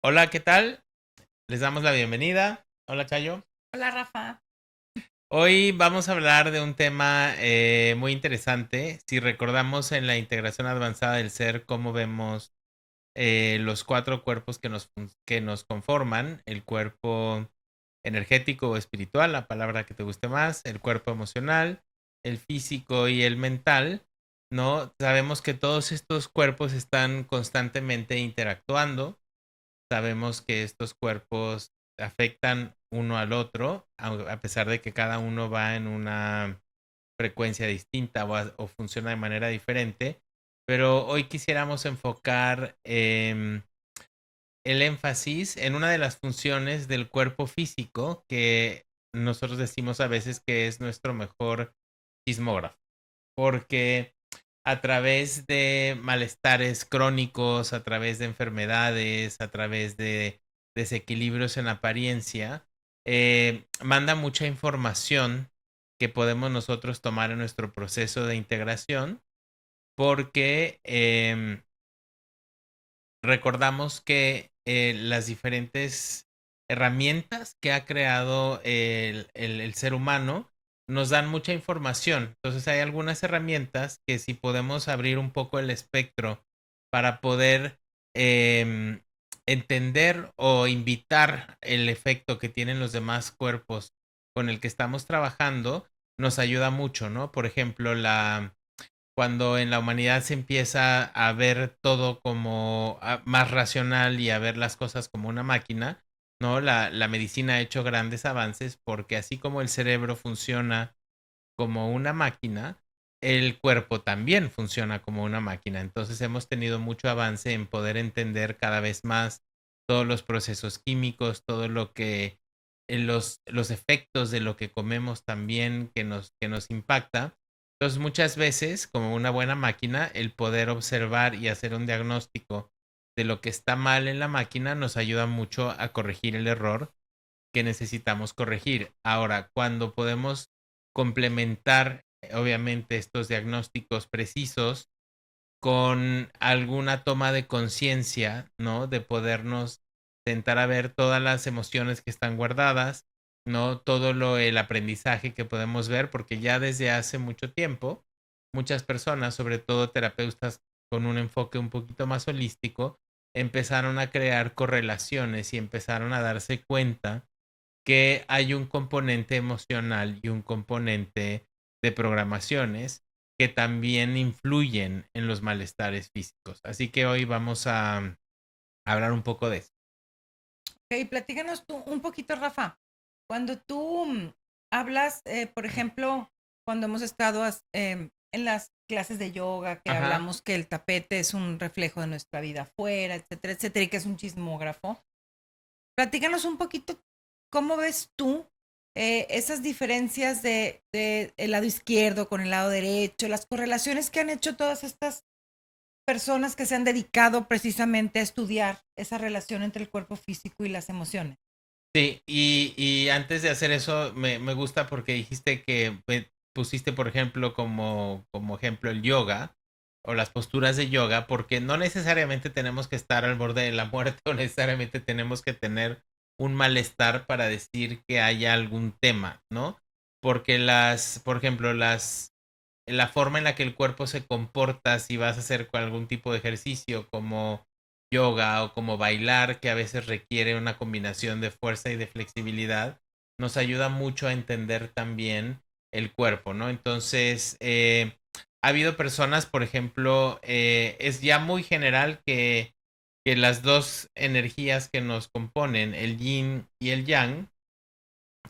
Hola, ¿qué tal? Les damos la bienvenida. Hola, Chayo. Hola Rafa. Hoy vamos a hablar de un tema muy interesante. Si recordamos en la integración avanzada del ser, cómo vemos los cuatro cuerpos que nos conforman, el cuerpo energético o espiritual, la palabra que te guste más, el cuerpo emocional, el físico y el mental, ¿no? Sabemos que todos estos cuerpos están constantemente interactuando. Sabemos que estos cuerpos afectan uno al otro, a pesar de que cada uno va en una frecuencia distinta o funciona de manera diferente. Pero hoy quisiéramos enfocar el énfasis en una de las funciones del cuerpo físico que nosotros decimos a veces que es nuestro mejor sismógrafo, porque a través de malestares crónicos, a través de enfermedades, a través de desequilibrios en apariencia, manda mucha información que podemos nosotros tomar en nuestro proceso de integración, porque recordamos que las diferentes herramientas que ha creado el ser humano nos dan mucha información. Entonces hay algunas herramientas que si podemos abrir un poco el espectro para poder eh, entender o invitar el efecto que tienen los demás cuerpos con el que estamos trabajando, nos ayuda mucho, ¿no? Por ejemplo, cuando en la humanidad se empieza a ver todo como más racional y a ver las cosas como una máquina, ¿no? La medicina ha hecho grandes avances porque así como el cerebro funciona como una máquina, el cuerpo también funciona como una máquina. Entonces hemos tenido mucho avance en poder entender cada vez más todos los procesos químicos, todo lo que los efectos de lo que comemos también que nos impacta. Entonces muchas veces, como una buena máquina, el poder observar y hacer un diagnóstico de lo que está mal en la máquina nos ayuda mucho a corregir el error que necesitamos corregir. Ahora, cuando podemos complementar, obviamente, estos diagnósticos precisos con alguna toma de conciencia, ¿no? De podernos sentar a ver todas las emociones que están guardadas, ¿no? El aprendizaje que podemos ver, porque ya desde hace mucho tiempo, muchas personas, sobre todo terapeutas con un enfoque un poquito más holístico, empezaron a crear correlaciones y empezaron a darse cuenta que hay un componente emocional y un componente de programaciones que también influyen en los malestares físicos. Así que hoy vamos a hablar un poco de eso. Ok, platícanos tú un poquito, Rafa. Cuando tú hablas, por ejemplo, cuando hemos estado en las clases de yoga, que Ajá. hablamos que el tapete es un reflejo de nuestra vida afuera, etcétera, y que es un chismógrafo, platícanos un poquito cómo ves tú esas diferencias de el lado izquierdo con el lado derecho, las correlaciones que han hecho todas estas personas que se han dedicado precisamente a estudiar esa relación entre el cuerpo físico y las emociones. Sí, y antes de hacer eso, me gusta porque dijiste que pusiste, por ejemplo, como ejemplo el yoga o las posturas de yoga, porque no necesariamente tenemos que estar al borde de la muerte o necesariamente tenemos que tener un malestar para decir que haya algún tema, ¿no? Porque por ejemplo, la forma en la que el cuerpo se comporta si vas a hacer algún tipo de ejercicio como yoga o como bailar, que a veces requiere una combinación de fuerza y de flexibilidad, nos ayuda mucho a entender también el cuerpo, ¿no? Entonces, ha habido personas, por ejemplo, es ya muy general que las dos energías que nos componen, el yin y el yang,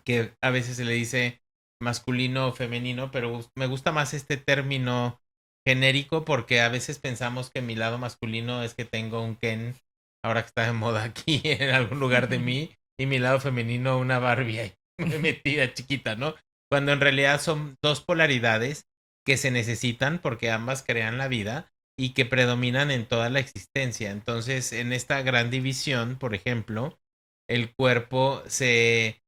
que a veces se le dice masculino o femenino, pero me gusta más este término genérico porque a veces pensamos que mi lado masculino es que tengo un Ken, ahora que está de moda aquí en algún lugar de mí, y mi lado femenino una Barbie ahí metida chiquita, ¿no? Cuando en realidad son dos polaridades que se necesitan porque ambas crean la vida y que predominan en toda la existencia. Entonces, en esta gran división, por ejemplo, el cuerpo se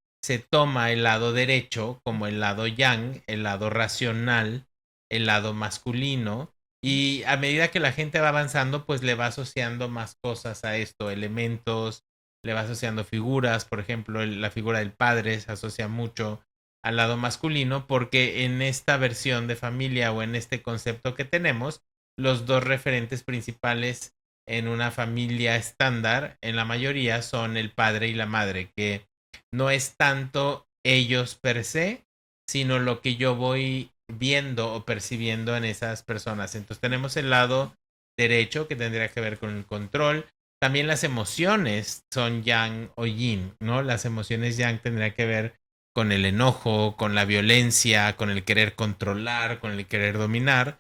toma el lado derecho como el lado yang, el lado racional, el lado masculino, y a medida que la gente va avanzando, pues le va asociando más cosas a esto, elementos, le va asociando figuras, por ejemplo, la figura del padre se asocia mucho al lado masculino porque en esta versión de familia o en este concepto que tenemos, los dos referentes principales en una familia estándar, en la mayoría, son el padre y la madre, que no es tanto ellos per se, sino lo que yo voy viendo o percibiendo en esas personas. Entonces tenemos el lado derecho que tendría que ver con el control. También las emociones son yang o yin, ¿no? Las emociones yang tendrían que ver con el enojo, con la violencia, con el querer controlar, con el querer dominar.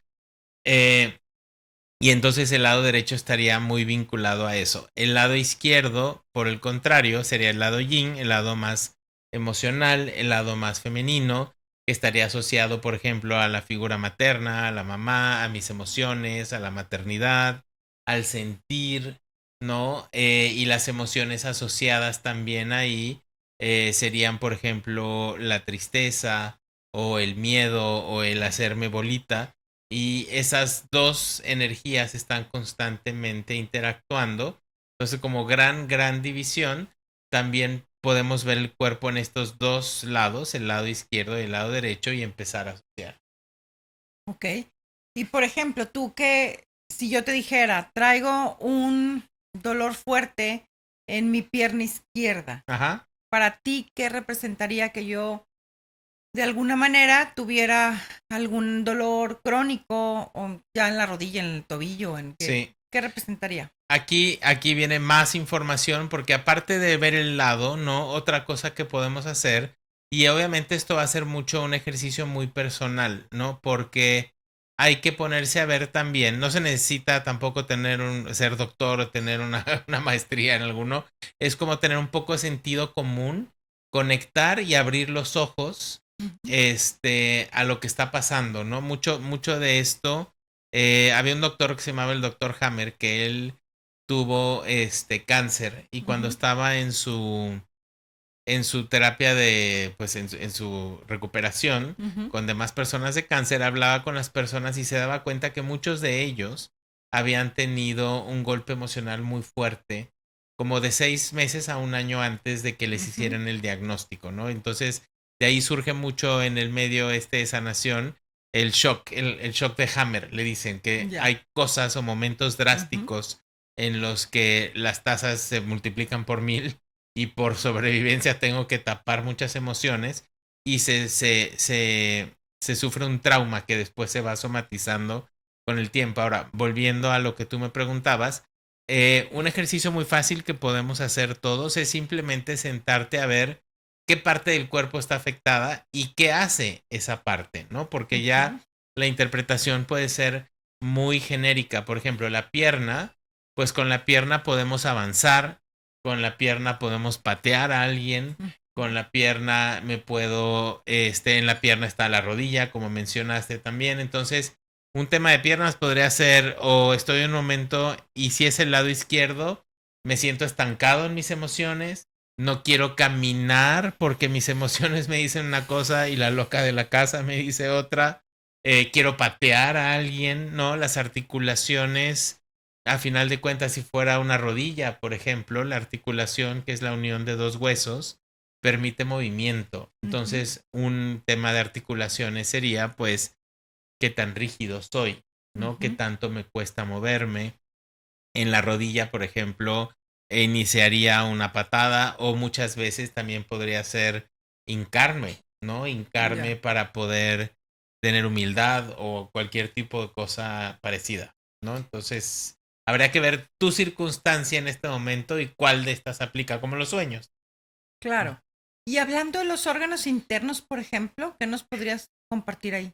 Eh, y entonces el lado derecho estaría muy vinculado a eso. El lado izquierdo, por el contrario, sería el lado yin, el lado más emocional, el lado más femenino, que estaría asociado, por ejemplo, a la figura materna, a la mamá, a mis emociones, a la maternidad, al sentir, ¿no? Y las emociones asociadas también ahí serían, por ejemplo, la tristeza o el miedo o el hacerme bolita, y esas dos energías están constantemente interactuando. Entonces, como gran división, también podemos ver el cuerpo en estos dos lados, el lado izquierdo y el lado derecho, y empezar a asociar. Ok. Y por ejemplo, tú que si yo te dijera, traigo un dolor fuerte en mi pierna izquierda, Ajá. para ti, ¿qué representaría que yo de alguna manera tuviera algún dolor crónico o ya en la rodilla, en el tobillo, Sí. qué representaría? Aquí viene más información porque aparte de ver el lado, ¿no? Otra cosa que podemos hacer, y obviamente esto va a ser mucho un ejercicio muy personal, ¿no? Porque hay que ponerse a ver también, no se necesita tampoco ser doctor o tener una maestría en alguno, es como tener un poco de sentido común, conectar y abrir los ojos, a lo que está pasando, ¿no? Mucho de esto, había un doctor que se llamaba el doctor Hammer, que él tuvo cáncer, y cuando estaba en su terapia de pues en su recuperación con demás personas de cáncer, hablaba con las personas y se daba cuenta que muchos de ellos habían tenido un golpe emocional muy fuerte, como de 6 meses a un año antes de que les hicieran el diagnóstico, ¿no? Entonces de ahí surge mucho en el medio de sanación el shock, el shock de Hammer, le dicen que hay cosas o momentos drásticos en los que las tasas se multiplican por 1000 y por sobrevivencia tengo que tapar muchas emociones, y se sufre un trauma que después se va somatizando con el tiempo. Ahora, volviendo a lo que tú me preguntabas, un ejercicio muy fácil que podemos hacer todos es simplemente sentarte a ver qué parte del cuerpo está afectada y qué hace esa parte, ¿no? Porque ya la interpretación puede ser muy genérica. Por ejemplo, la pierna, pues con la pierna podemos avanzar, con la pierna podemos patear a alguien, con la pierna me puedo, en la pierna está la rodilla, como mencionaste también. Entonces, un tema de piernas podría ser, o estoy en un momento, y si es el lado izquierdo, me siento estancado en mis emociones, no quiero caminar porque mis emociones me dicen una cosa y la loca de la casa me dice otra. Quiero patear a alguien, ¿no? Las articulaciones, a final de cuentas, si fuera una rodilla, por ejemplo, la articulación, que es la unión de dos huesos, permite movimiento. Entonces, un tema de articulaciones sería, pues, qué tan rígido soy, ¿no? Qué tanto me cuesta moverme. En la rodilla, por ejemplo, iniciaría una patada, o muchas veces también podría ser hincarme, ¿no? Hincarme para poder tener humildad o cualquier tipo de cosa parecida, ¿no? Entonces, habría que ver tu circunstancia en este momento y cuál de estas aplica, como los sueños. Claro. Y hablando de los órganos internos, por ejemplo, ¿qué nos podrías compartir ahí?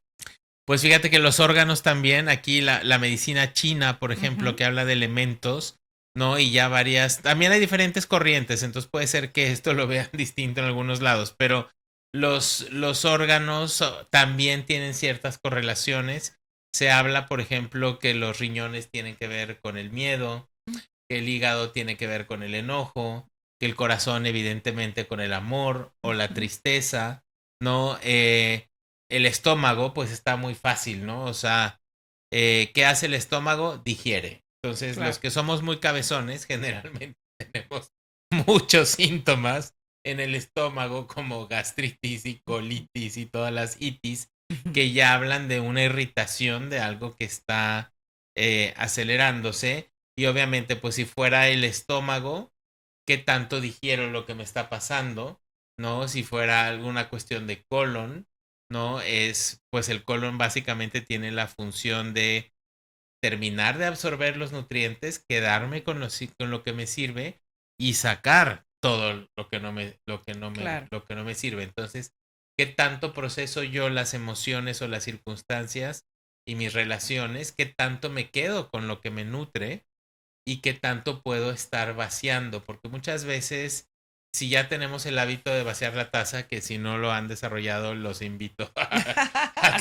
Pues fíjate que los órganos también, aquí la medicina china, por ejemplo, que habla de elementos, ¿no? Y ya varias, también hay diferentes corrientes, entonces puede ser que esto lo vean distinto en algunos lados, pero los órganos también tienen ciertas correlaciones. Se habla, por ejemplo, que los riñones tienen que ver con el miedo, que el hígado tiene que ver con el enojo, que el corazón evidentemente con el amor o la tristeza, ¿no? El estómago pues está muy fácil, ¿no? O sea, ¿qué hace el estómago? Digiere. Entonces, los que somos muy cabezones generalmente tenemos muchos síntomas en el estómago como gastritis y colitis y todas las itis que ya hablan de una irritación de algo que está acelerándose. Y obviamente pues si fuera el estómago, qué tanto digiero lo que me está pasando, ¿no? Si fuera alguna cuestión de colon, ¿no? Pues el colon básicamente tiene la función de terminar de absorber los nutrientes, quedarme con lo que me sirve y sacar todo Claro. lo que no me sirve. Entonces, ¿qué tanto proceso yo las emociones o las circunstancias y mis relaciones? ¿Qué tanto me quedo con lo que me nutre? ¿Y qué tanto puedo estar vaciando? Porque muchas veces, si ya tenemos el hábito de vaciar la taza, que si no lo han desarrollado, los invito a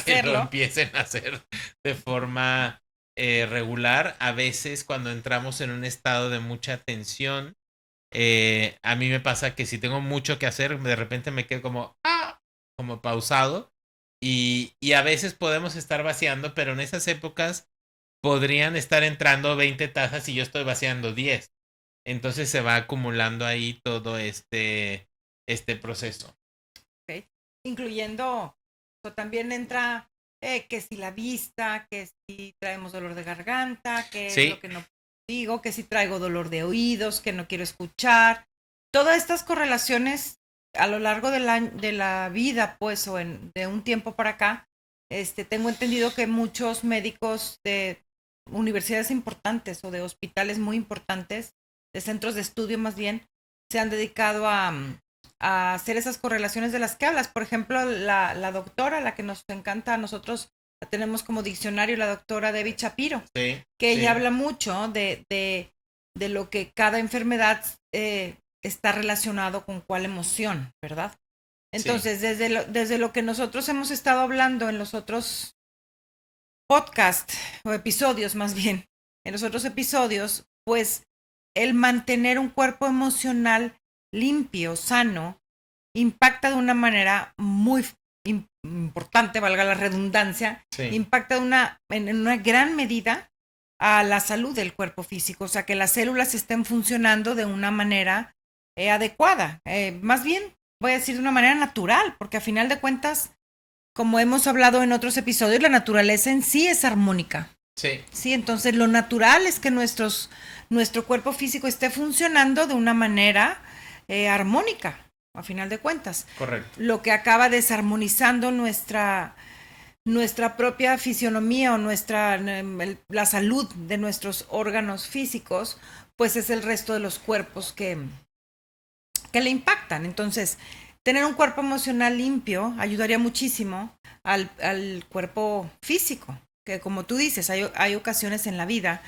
que lo Hacerlo. empiecen a hacer de forma regular. A veces cuando entramos en un estado de mucha tensión, a mí me pasa que si tengo mucho que hacer, de repente me quedo como pausado. Y a veces podemos estar vaciando, pero en esas épocas podrían estar entrando 20 tazas y yo estoy vaciando 10. Entonces se va acumulando ahí todo este proceso. ¿Ok? Incluyendo, o también entra que si la vista, que si traemos dolor de garganta, que es Sí, lo que no digo, que si traigo dolor de oídos, que no quiero escuchar. Todas estas correlaciones a lo largo de la vida, pues, de un tiempo para acá, tengo entendido que muchos médicos de universidades importantes o de hospitales muy importantes, de centros de estudio más bien, se han dedicado a hacer esas correlaciones de las que hablas. Por ejemplo, la doctora, la que nos encanta a nosotros, la tenemos como diccionario, la doctora Debbie Shapiro, sí, que sí. ella habla mucho de lo que cada enfermedad está relacionado con cuál emoción, ¿verdad? Entonces, Sí. desde lo que nosotros hemos estado hablando en los otros podcasts, o episodios más bien, en los otros episodios, pues el mantener un cuerpo emocional limpio, sano, impacta de una manera muy importante, valga la redundancia, Sí. impacta en una gran medida a la salud del cuerpo físico, o sea, que las células estén funcionando de una manera adecuada, más bien voy a decir de una manera natural, porque a final de cuentas, como hemos hablado en otros episodios, la naturaleza en sí es armónica. Sí. Sí, entonces lo natural es que nuestro cuerpo físico esté funcionando de una manera armónica, a final de cuentas. Correcto. Lo que acaba desarmonizando nuestra propia fisionomía o la salud de nuestros órganos físicos, pues es el resto de los cuerpos que le impactan. Entonces, tener un cuerpo emocional limpio ayudaría muchísimo al cuerpo físico, que como tú dices, hay ocasiones en la vida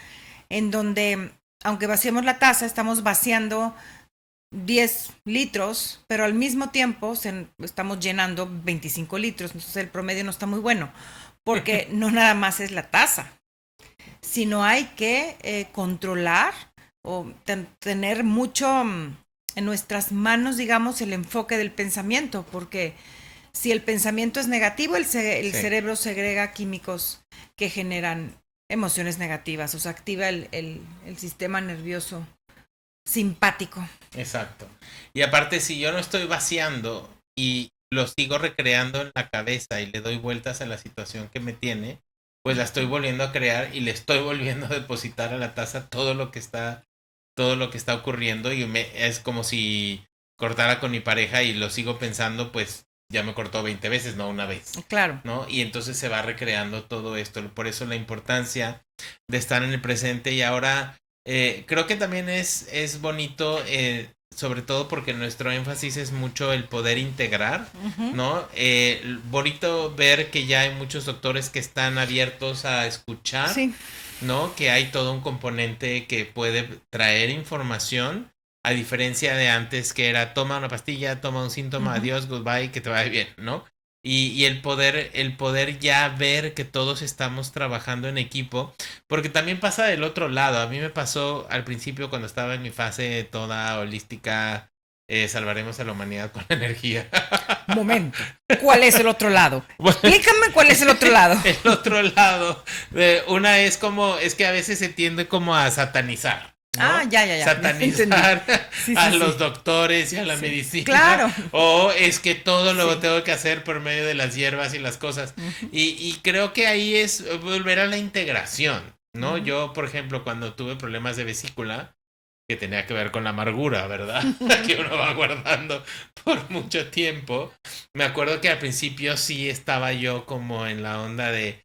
en donde, aunque vaciemos la taza, estamos vaciando 10 litros, pero al mismo tiempo estamos llenando 25 litros, entonces el promedio no está muy bueno, porque no nada más es la taza, sino hay que controlar o tener mucho en nuestras manos, digamos, el enfoque del pensamiento, porque si el pensamiento es negativo, el cerebro segrega químicos que generan emociones negativas, o sea, activa el sistema nervioso simpático. Exacto. Y aparte, si yo no estoy vaciando y lo sigo recreando en la cabeza y le doy vueltas a la situación que me tiene, pues la estoy volviendo a crear y le estoy volviendo a depositar a la taza todo lo que está ocurriendo y es como si cortara con mi pareja y lo sigo pensando, pues ya me cortó 20 veces, no una vez. Claro. ¿No? Y entonces se va recreando todo esto. Por eso la importancia de estar en el presente. Y ahora creo que también es bonito, sobre todo porque nuestro énfasis es mucho el poder integrar, ¿no? Bonito ver que ya hay muchos doctores que están abiertos a escuchar, Sí. ¿no? Que hay todo un componente que puede traer información, a diferencia de antes que era toma una pastilla, toma un síntoma, adiós, goodbye, que te vaya bien, ¿no? Y el poder ya ver que todos estamos trabajando en equipo, porque también pasa del otro lado. A mí me pasó al principio cuando estaba en mi fase toda holística, salvaremos a la humanidad con la energía. Momento, ¿cuál es el otro lado? Explícame cuál es el otro lado. El otro lado, una es que a veces se tiende como a satanizar. ¿no? Ya. Satanizar Sí, a sí, los sí. doctores y a la Sí, medicina. claro. O es que todo lo Sí. tengo que hacer por medio de las hierbas y las cosas. Ujú, Y creo que ahí es volver a la integración, ¿no? ujú. Yo, por ejemplo, cuando tuve problemas de vesícula, que tenía que ver con la amargura, ¿verdad? Que uno va guardando por mucho tiempo. Me acuerdo que al principio sí estaba yo como en la onda de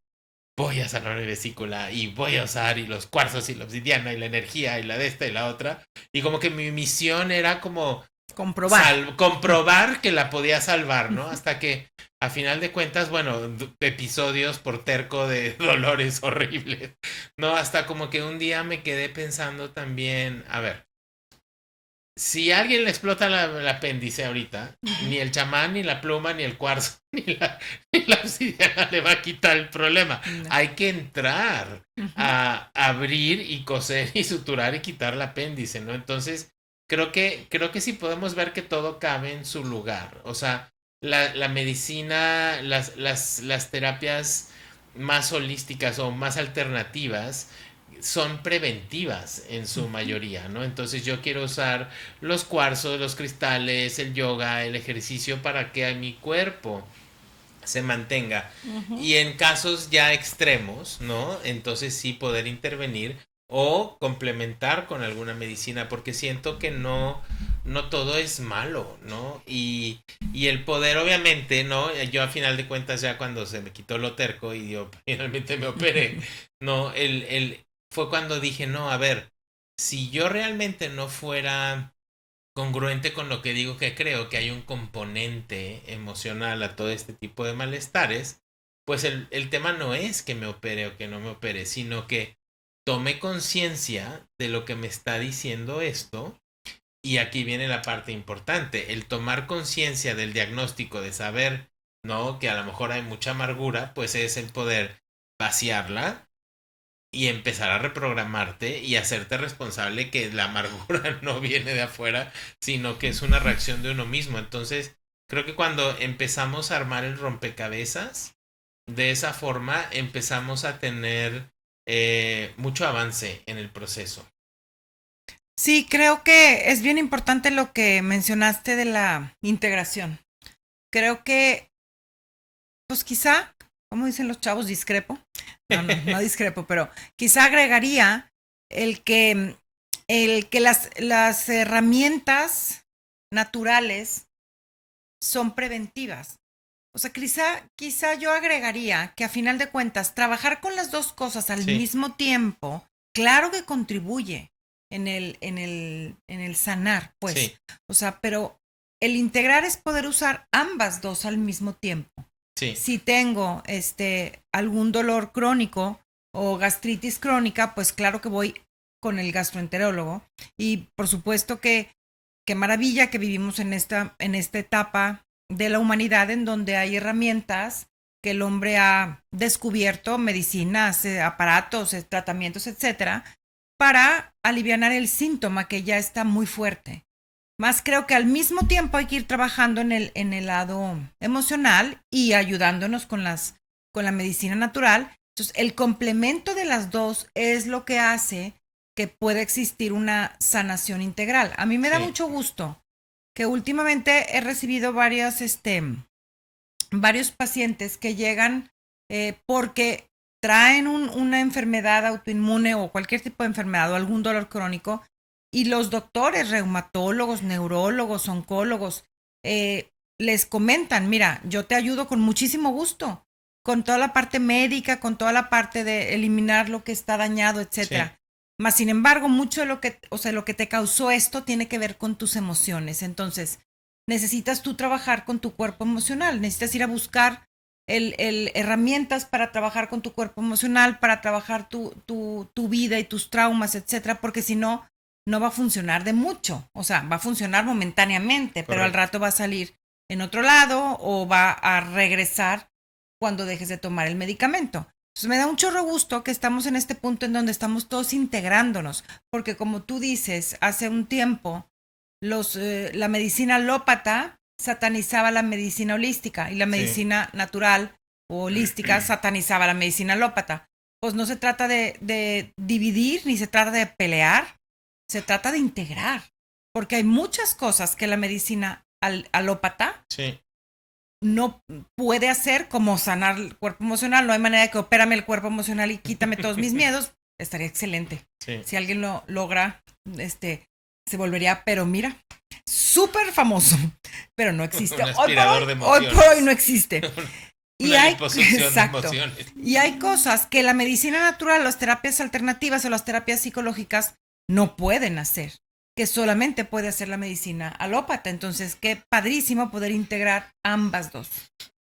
voy a sanar mi vesícula y voy a usar y los cuarzos y la obsidiana y la energía y la de esta y la otra. Y como que mi misión era como Comprobar. comprobar que la podía salvar, ¿no? Hasta que a final de cuentas, bueno, episodios por terco de dolores horribles, ¿no? Hasta como que un día me quedé pensando también, a ver, si a alguien le explota el apéndice ahorita, Ujú. ni el chamán, ni la pluma, ni el cuarzo, ni la obsidiana le va a quitar el problema. No. Hay que entrar Ujú. a abrir y coser y suturar y quitar el apéndice, ¿no? Entonces, creo que sí podemos ver que todo cabe en su lugar. O sea, la medicina, las terapias más holísticas o más alternativas son preventivas en su mayoría, ¿no? Entonces yo quiero usar los cuarzos, los cristales, el yoga, el ejercicio para que mi cuerpo se mantenga. Ujú. Y en casos ya extremos, ¿no? Entonces sí poder intervenir o complementar con alguna medicina, porque siento que no todo es malo, ¿no? Y el poder, obviamente, ¿no? Yo a final de cuentas, ya cuando se me quitó lo terco y yo finalmente me operé, ¿no? Fue cuando dije, no, a ver, si yo realmente no fuera congruente con lo que digo que creo, que hay un componente emocional a todo este tipo de malestares, pues el tema no es que me opere o que no me opere, sino que tome conciencia de lo que me está diciendo esto. Y aquí viene la parte importante, el tomar conciencia del diagnóstico, de saber, ¿no? Que a lo mejor hay mucha amargura, pues es el poder vaciarla y empezar a reprogramarte y hacerte responsable que la amargura no viene de afuera, sino que es una reacción de uno mismo. Entonces, creo que cuando empezamos a armar el rompecabezas, de esa forma empezamos a tener mucho avance en el proceso. Sí, creo que es bien importante lo que mencionaste de la integración. Creo que, pues quizá, como dicen los chavos, discrepo. No discrepo, pero quizá agregaría el que, el que las herramientas naturales son preventivas. O sea, quizá yo agregaría que a final de cuentas, trabajar con las dos cosas al Sí, mismo tiempo, claro que contribuye en el sanar, pues. sí, O sea, pero el integrar es poder usar ambas dos al mismo tiempo. sí, Si tengo algún dolor crónico o gastritis crónica, pues claro que voy con el gastroenterólogo. Y por supuesto que qué maravilla que vivimos en esta etapa de la humanidad en donde hay herramientas que el hombre ha descubierto, medicinas, aparatos, tratamientos, etcétera, para aliviar el síntoma que ya está muy fuerte. Más creo que al mismo tiempo hay que ir trabajando en el lado emocional y ayudándonos con la medicina natural. Entonces, el complemento de las dos es lo que hace que pueda existir una sanación integral. A mí me da sí, mucho gusto que últimamente he recibido varios pacientes que llegan porque traen una enfermedad autoinmune o cualquier tipo de enfermedad o algún dolor crónico y los doctores, reumatólogos, neurólogos, oncólogos, les comentan, mira, yo te ayudo con muchísimo gusto, con toda la parte médica, con toda la parte de eliminar lo que está dañado, sí, etcétera. Mas, sin embargo, mucho de lo que, o sea, lo que te causó esto tiene que ver con tus emociones. Entonces, necesitas tú trabajar con tu cuerpo emocional, necesitas ir a buscar herramientas para trabajar con tu cuerpo emocional, para trabajar tu vida y tus traumas, etcétera, porque si no, no va a funcionar de mucho. O sea, va a funcionar momentáneamente, pero al correcto. rato va a salir en otro lado o va a regresar cuando dejes de tomar el medicamento. Entonces me da un chorro gusto que estamos en este punto en donde estamos todos integrándonos, porque como tú dices, hace un tiempo la medicina alópata satanizaba la medicina holística y la Sí, medicina natural o holística satanizaba la medicina alópata. Pues no se trata de dividir ni se trata de pelear, se trata de integrar, porque hay muchas cosas que la medicina alópata Sí. no puede hacer, como sanar el cuerpo emocional. No hay manera de que opérame el cuerpo emocional y quítame todos mis miedos. Estaría excelente. Sí. Si alguien lo logra, se volvería, pero mira, súper famoso, pero no existe. Un aspirador de Hoy emociones. por hoy no existe. Y Una hay, liposucción de exacto, emociones. y hay cosas que la medicina natural, las terapias alternativas o las terapias psicológicas no pueden hacer, que solamente puede hacer la medicina alópata. Entonces, qué padrísimo poder integrar ambas dos.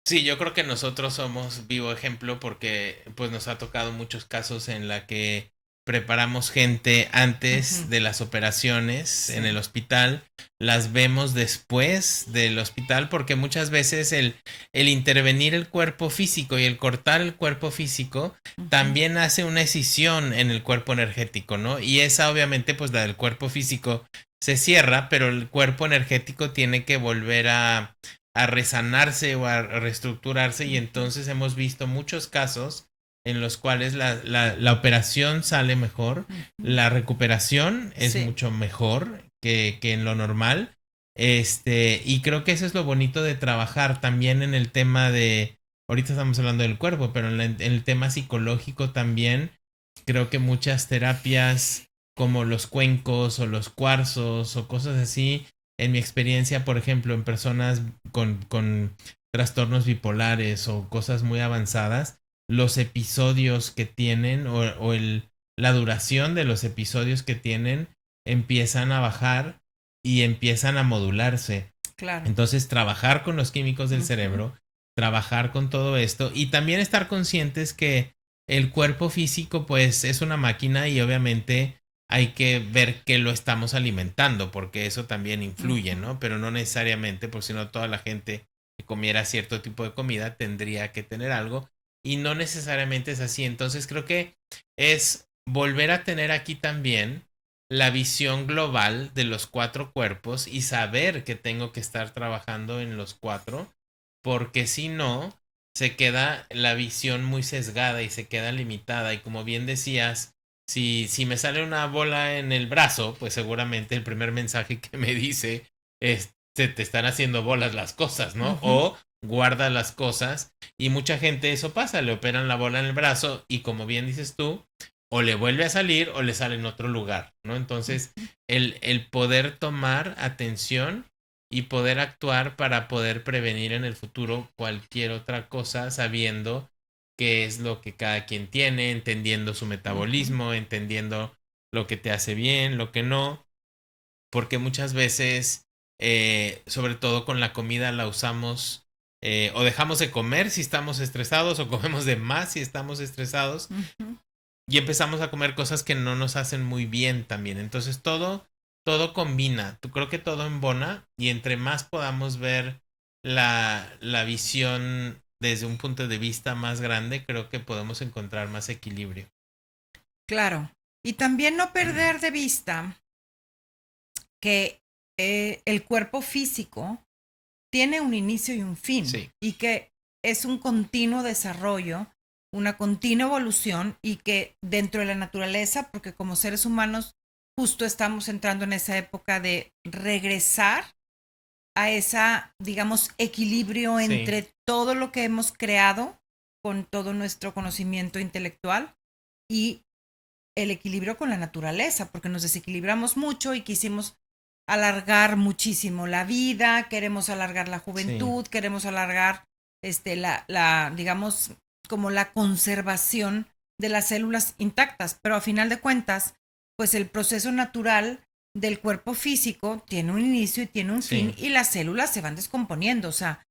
Sí, yo creo que nosotros somos vivo ejemplo porque pues nos ha tocado muchos casos en la que preparamos gente antes de las operaciones en el hospital, las vemos después del hospital porque muchas veces el intervenir el cuerpo físico y el cortar el cuerpo físico también hace una escisión en el cuerpo energético, ¿no? Y esa obviamente pues la del cuerpo físico se cierra, pero el cuerpo energético tiene que volver a resanarse o a reestructurarse y entonces hemos visto muchos casos en los cuales la operación sale mejor, la recuperación es mucho mejor que en lo normal. Y creo que eso es lo bonito de trabajar también en el tema de, ahorita estamos hablando del cuerpo, pero en el tema psicológico también, creo que muchas terapias como los cuencos o los cuarzos o cosas así, en mi experiencia, por ejemplo, en personas con trastornos bipolares o cosas muy avanzadas, los episodios que tienen la duración de los episodios que tienen empiezan a bajar y empiezan a modularse. Claro. Entonces, trabajar con los químicos del cerebro, trabajar con todo esto y también estar conscientes que el cuerpo físico pues es una máquina y obviamente hay que ver que lo estamos alimentando porque eso también influye, ¿no? Pero no necesariamente, por si no toda la gente que comiera cierto tipo de comida tendría que tener algo y no necesariamente es así. Entonces creo que es volver a tener aquí también la visión global de los cuatro cuerpos y saber que tengo que estar trabajando en los cuatro, porque si no, se queda la visión muy sesgada y se queda limitada. Y como bien decías, si me sale una bola en el brazo, pues seguramente el primer mensaje que me dice es, se te están haciendo bolas las cosas, ¿no? O guarda las cosas. Y mucha gente eso pasa, le operan la bola en el brazo y como bien dices tú, o le vuelve a salir o le sale en otro lugar, ¿no? Entonces, el poder tomar atención y poder actuar para poder prevenir en el futuro cualquier otra cosa sabiendo qué es lo que cada quien tiene, entendiendo su metabolismo, entendiendo lo que te hace bien, lo que no, porque muchas veces, sobre todo con la comida, la usamos o dejamos de comer si estamos estresados o comemos de más si estamos estresados y empezamos a comer cosas que no nos hacen muy bien también. Entonces todo combina. Creo que todo embona y entre más podamos ver la visión desde un punto de vista más grande, creo que podemos encontrar más equilibrio. Claro. Y también no perder de vista que el cuerpo físico tiene un inicio y un fin. Sí. Y que es un continuo desarrollo, una continua evolución y que dentro de la naturaleza, porque como seres humanos justo estamos entrando en esa época de regresar a esa, digamos, equilibrio entre todo lo que hemos creado con todo nuestro conocimiento intelectual y el equilibrio con la naturaleza, porque nos desequilibramos mucho y quisimos alargar muchísimo la vida, queremos alargar la juventud, queremos alargar digamos, como la conservación de las células intactas, pero a final de cuentas, pues el proceso natural del cuerpo físico tiene un inicio y tiene un fin y las células se van descomponiendo, o sea,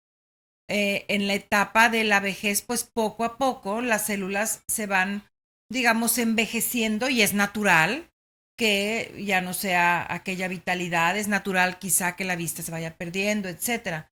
en la etapa de la vejez, pues poco a poco las células se van, digamos, envejeciendo y es natural que ya no sea aquella vitalidad, es natural quizá que la vista se vaya perdiendo, etcétera.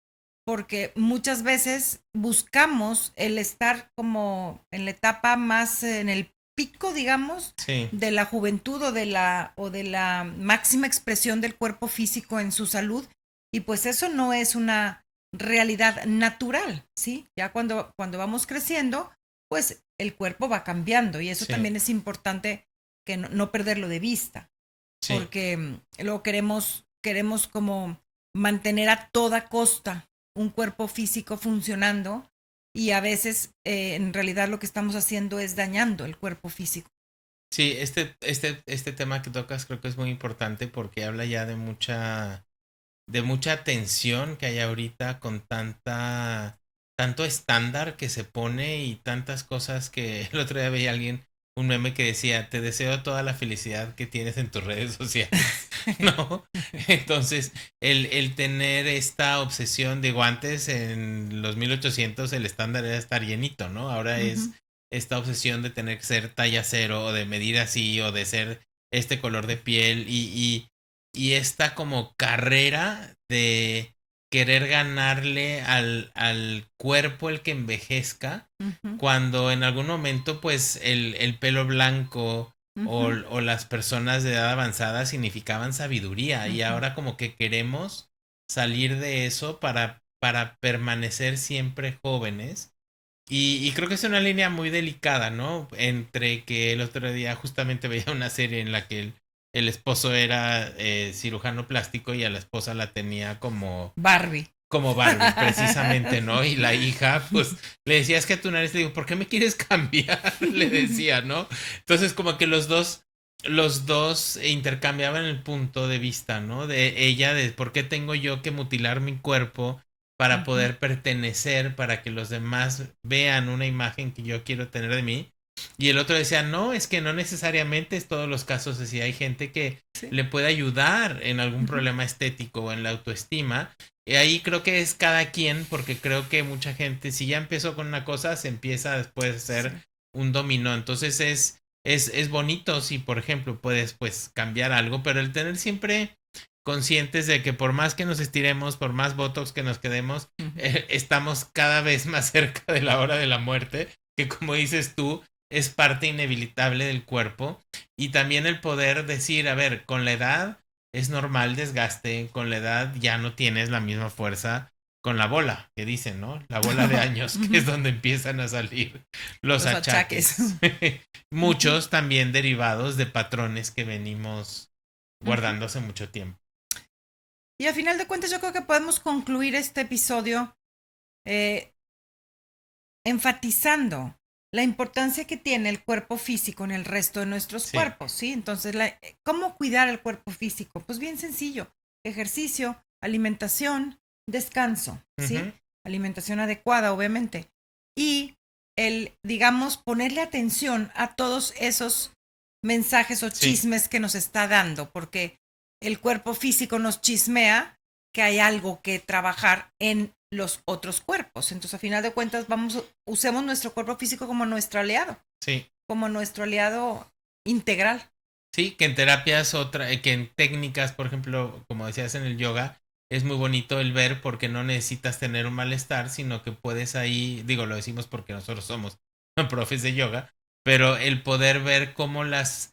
Porque muchas veces buscamos el estar como en la etapa más, en el pico, digamos, de la juventud o de la máxima expresión del cuerpo físico en su salud, y pues eso no es una realidad natural, ¿sí? Ya cuando vamos creciendo, pues el cuerpo va cambiando y eso también es importante que no perderlo de vista. Sí. porque luego queremos como mantener a toda costa un cuerpo físico funcionando y a veces en realidad lo que estamos haciendo es dañando el cuerpo físico. Sí, este tema que tocas creo que es muy importante porque habla ya de mucha tensión que hay ahorita con tanto estándar que se pone y tantas cosas que el otro día veía alguien, un meme que decía, te deseo toda la felicidad que tienes en tus redes sociales, ¿no? Entonces, el tener esta obsesión, digo, antes en los 1800 el estándar era estar llenito, ¿no? Ahora es esta obsesión de tener que ser talla cero o de medir así o de ser este color de piel y esta como carrera de querer ganarle al cuerpo el que envejezca, cuando en algún momento pues el pelo blanco o las personas de edad avanzada significaban sabiduría y ahora como que queremos salir de eso para permanecer siempre jóvenes. Y creo que es una línea muy delicada, ¿no? Entre que el otro día justamente veía una serie en la que el esposo era cirujano plástico y a la esposa la tenía Barbie. como Barbie, precisamente, ¿no? Y la hija, pues, le decía, es que a tu nariz, le digo, ¿por qué me quieres cambiar? Le decía, ¿no? Entonces, como que los dos intercambiaban el punto de vista, ¿no? De ella, de por qué tengo yo que mutilar mi cuerpo para poder pertenecer, para que los demás vean una imagen que yo quiero tener de mí. Y el otro decía, no, es que no necesariamente es todos los casos así. Hay gente que le puede ayudar en algún problema estético o en la autoestima. Y ahí creo que es cada quien, porque creo que mucha gente, si ya empezó con una cosa, se empieza después a hacer un dominó. Entonces es bonito si, por ejemplo, puedes pues cambiar algo, pero el tener siempre conscientes de que por más que nos estiremos, por más botox que nos quedemos, estamos cada vez más cerca de la hora de la muerte, que como dices tú, es parte inevitable del cuerpo. Y también el poder decir, a ver, con la edad es normal desgaste, con la edad ya no tienes la misma fuerza con la bola, que dicen, ¿no? La bola de años, que es donde empiezan a salir los achaques. Muchos también derivados de patrones que venimos guardando hace mucho tiempo. Y a final de cuentas yo creo que podemos concluir este episodio enfatizando la importancia que tiene el cuerpo físico en el resto de nuestros cuerpos, ¿sí? Entonces, ¿cómo cuidar el cuerpo físico? Pues bien sencillo, ejercicio, alimentación, descanso, ¿sí? Alimentación adecuada, obviamente. Y digamos, ponerle atención a todos esos mensajes o chismes que nos está dando, porque el cuerpo físico nos chismea que hay algo que trabajar en los otros cuerpos. Entonces, a final de cuentas, usemos nuestro cuerpo físico como nuestro aliado. Sí. Como nuestro aliado integral. Sí, que en terapias que en técnicas, por ejemplo, como decías en el yoga, es muy bonito el ver porque no necesitas tener un malestar, sino que puedes ahí, digo, lo decimos porque nosotros somos profes de yoga, pero el poder ver cómo las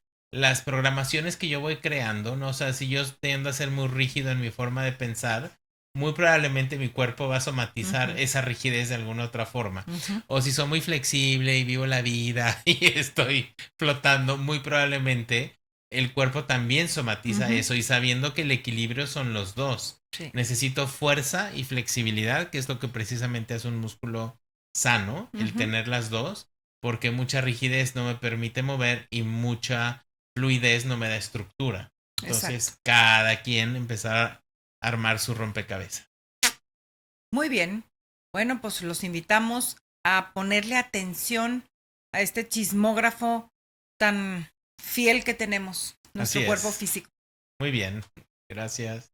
programaciones que yo voy creando, ¿no? O sea, si yo tiendo a ser muy rígido en mi forma de pensar, muy probablemente mi cuerpo va a somatizar esa rigidez de alguna otra forma. O si soy muy flexible y vivo la vida y estoy flotando, muy probablemente el cuerpo también somatiza eso y sabiendo que el equilibrio son los dos. Sí. Necesito fuerza y flexibilidad, que es lo que precisamente hace un músculo sano, el tener las dos, porque mucha rigidez no me permite mover y mucha fluidez no me da estructura. Entonces, cada quien empezar a armar su rompecabezas. Muy bien. Bueno, pues los invitamos a ponerle atención a este chismógrafo tan fiel que tenemos, nuestro cuerpo físico. Muy bien. Gracias.